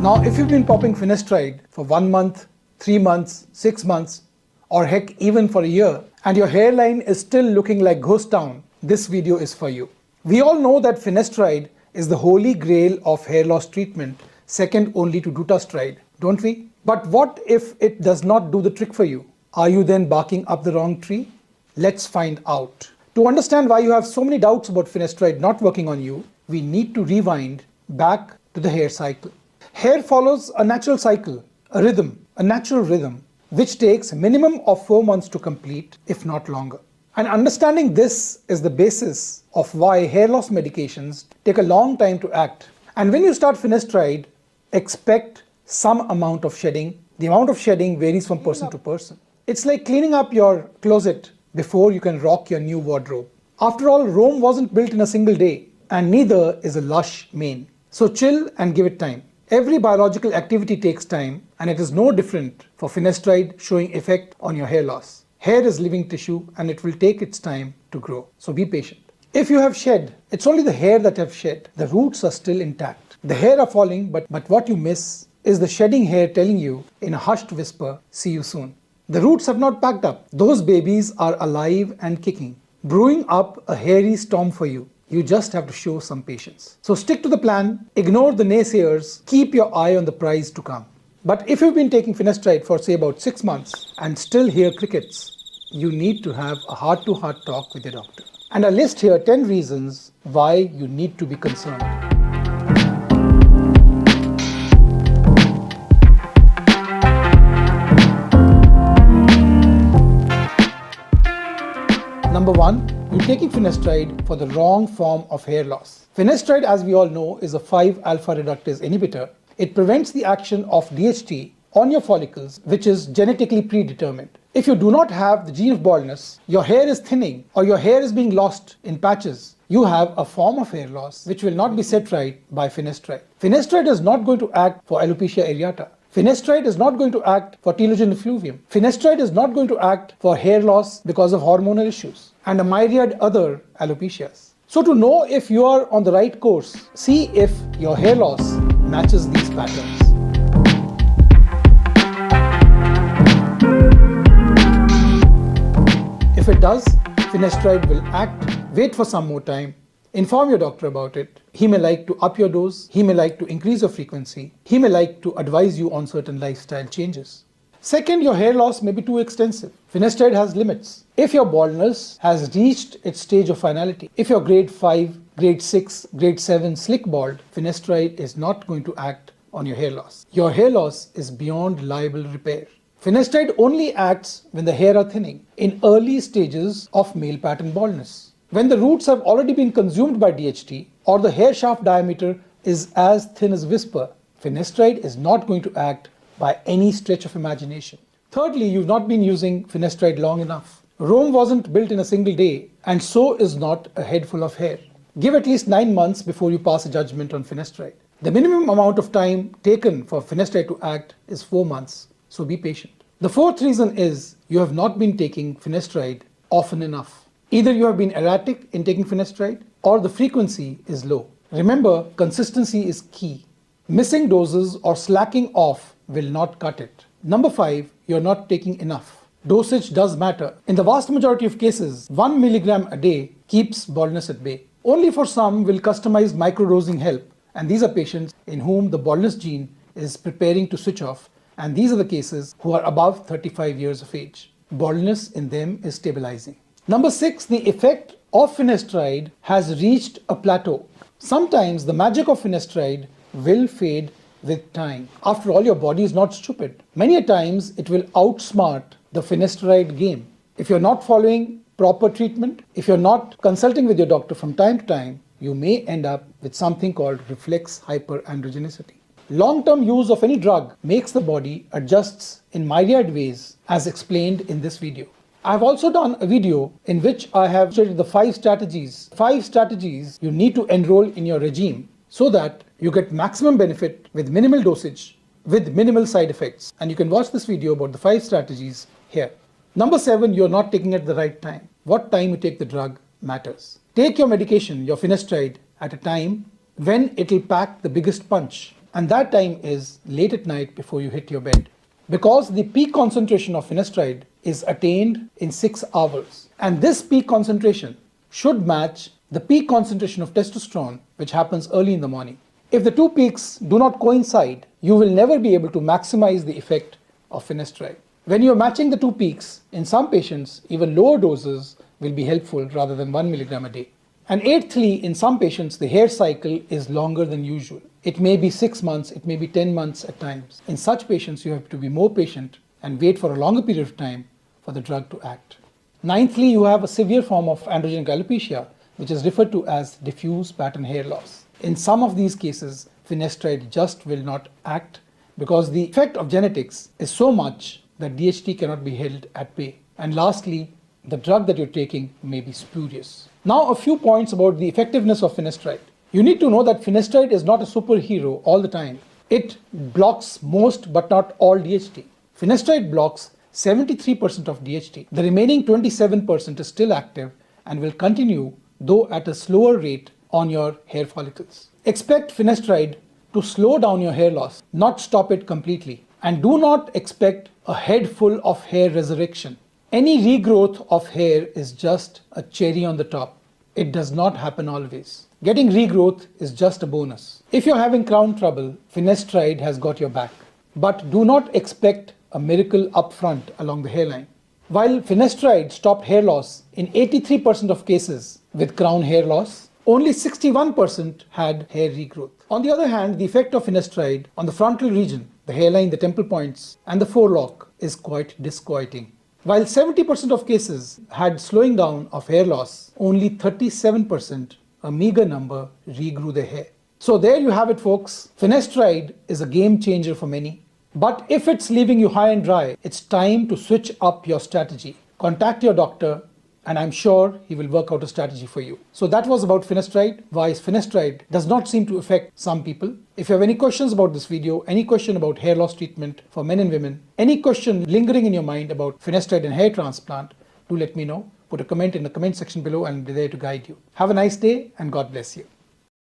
Now, if you've been popping Finastreide for 1 month, 3 months, 6 months, or heck, even for a year, and your hairline is still looking like ghost town, this video is for you. We all know that Finastreide is the holy grail of hair loss treatment, second only to Dutastride, don't we? But what if it does not do the trick for you? Are you then barking up the wrong tree? Let's find out. To understand why you have so many doubts about Finastreide not working on you, we need to rewind back to the hair cycle. Hair follows a natural cycle, a rhythm, a natural rhythm, which takes a minimum of 4 months to complete, if not longer. And understanding this is the basis of why hair loss medications take a long time to act. And when you start Finastreide, expect some amount of shedding. The amount of shedding varies from person to person. It's like cleaning up your closet before you can rock your new wardrobe. After all, Rome wasn't built in a single day, and neither is a lush mane. So chill and give it time. Every biological activity takes time, and it is no different for Finastreide showing effect on your hair loss. Hair is living tissue and it will take its time to grow, so be patient. If you have shed, it's only the hair that have shed. The roots are still intact. The hair are falling, but what you miss is the shedding hair telling you in a hushed whisper, see you soon. The roots have not packed up. Those babies are alive and kicking, brewing up a hairy storm for you. You just have to show some patience. So stick to the plan, ignore the naysayers, keep your eye on the prize to come. But if you've been taking Finastreide for say about 6 months and still hear crickets, you need to have a heart-to-heart talk with your doctor. And I list here 10 reasons why you need to be concerned. Number 1, you're taking Finastreide for the wrong form of hair loss. Finastreide, as we all know, is a 5-alpha reductase inhibitor. It prevents the action of DHT on your follicles, which is genetically predetermined. If you do not have the gene of baldness, your hair is thinning, or your hair is being lost in patches, you have a form of hair loss which will not be set right by Finastreide. Finastreide is not going to act for alopecia areata. Finastreide is not going to act for telogen effluvium. Finastreide is not going to act for hair loss because of hormonal issues and a myriad other alopecias. So to know if you are on the right course, see if your hair loss matches these patterns. If it does, Finastreide will act. Wait for some more time. Inform your doctor about it. He may like to up your dose. He may like to increase your frequency. He may like to advise you on certain lifestyle changes. Second, your hair loss may be too extensive. Finastreide has limits. If your baldness has reached its stage of finality, if you're grade 5, grade 6, grade 7 slick bald, Finastreide is not going to act on your hair loss. Your hair loss is beyond liable repair. Finastreide only acts when the hair are thinning, in early stages of male pattern baldness. When the roots have already been consumed by DHT, or the hair shaft diameter is as thin as whisper, Finastreide is not going to act by any stretch of imagination. Thirdly, you've not been using Finastreide long enough. Rome wasn't built in a single day, and so is not a head full of hair. Give at least 9 months before you pass a judgment on Finastreide. The minimum amount of time taken for Finastreide to act is 4 months, so be patient. The fourth reason is you have not been taking Finastreide often enough. Either you have been erratic in taking Finastreide or the frequency is low. Remember, consistency is key. Missing doses or slacking off will not cut it. Number 5, you're not taking enough. Dosage does matter. In the vast majority of cases, 1 milligram a day keeps baldness at bay. Only for some will customized microdosing help, and these are patients in whom the baldness gene is preparing to switch off, and these are the cases who are above 35 years of age. Baldness in them is stabilizing. Number 6, the effect of Finastreide has reached a plateau. Sometimes the magic of Finastreide will fade with time. After all, your body is not stupid. Many a times it will outsmart the Finastreide game. If you're not following proper treatment, if you're not consulting with your doctor from time to time, you may end up with something called reflex hyperandrogenicity. Long-term use of any drug makes the body adjusts in myriad ways, as explained in this video. I've also done a video in which I have shared the 5 strategies you need to enroll in your regime so that you get maximum benefit with minimal dosage, with minimal side effects. And you can watch this video about the 5 strategies here. Number 7, you're not taking it at the right time. What time you take the drug matters. Take your medication, your Finastreide, at a time when it'll pack the biggest punch. and that time is late at night before you hit your bed. Because the peak concentration of Finastreide is attained in 6 hours, and this peak concentration should match the peak concentration of testosterone, which happens early in the morning. If the two peaks do not coincide, you will never be able to maximize the effect of Finastreide. When you are matching the two peaks, in some patients, even lower doses will be helpful rather than 1 milligram a day. And eighthly, in some patients, the hair cycle is longer than usual. It may be 6 months, it may be 10 months at times. In such patients, you have to be more patient and wait for a longer period of time for the drug to act. Ninthly, you have a severe form of androgenic alopecia, which is referred to as diffuse pattern hair loss. In some of these cases, Finastreide just will not act because the effect of genetics is so much that DHT cannot be held at bay. And lastly, the drug that you're taking may be spurious. Now, a few points about the effectiveness of Finastreide. You need to know that Finastreide is not a superhero all the time. It blocks most but not all DHT. Finastreide blocks 73% of DHT. The remaining 27% is still active and will continue, though at a slower rate, on your hair follicles. Expect Finastreide to slow down your hair loss, not stop it completely. And do not expect a head full of hair resurrection. Any regrowth of hair is just a cherry on the top. It does not happen always. Getting regrowth is just a bonus. If you're having crown trouble, Finastreide has got your back. But do not expect a miracle up front along the hairline. While Finastreide stopped hair loss in 83% of cases with crown hair loss, only 61% had hair regrowth. On the other hand, the effect of Finastreide on the frontal region, the hairline, the temple points, and the forelock is quite disquieting. While 70% of cases had slowing down of hair loss, only 37%, a meager number, regrew their hair. So there you have it, folks. Finastreide is a game changer for many. But if it's leaving you high and dry, it's time to switch up your strategy. Contact your doctor, and I'm sure he will work out a strategy for you. So that was about Finastreide, why Finastreide does not seem to affect some people. If you have any questions about this video, any question about hair loss treatment for men and women, any question lingering in your mind about Finastreide and hair transplant, do let me know. Put a comment in the comment section below and I'll be there to guide you. Have a nice day and God bless you.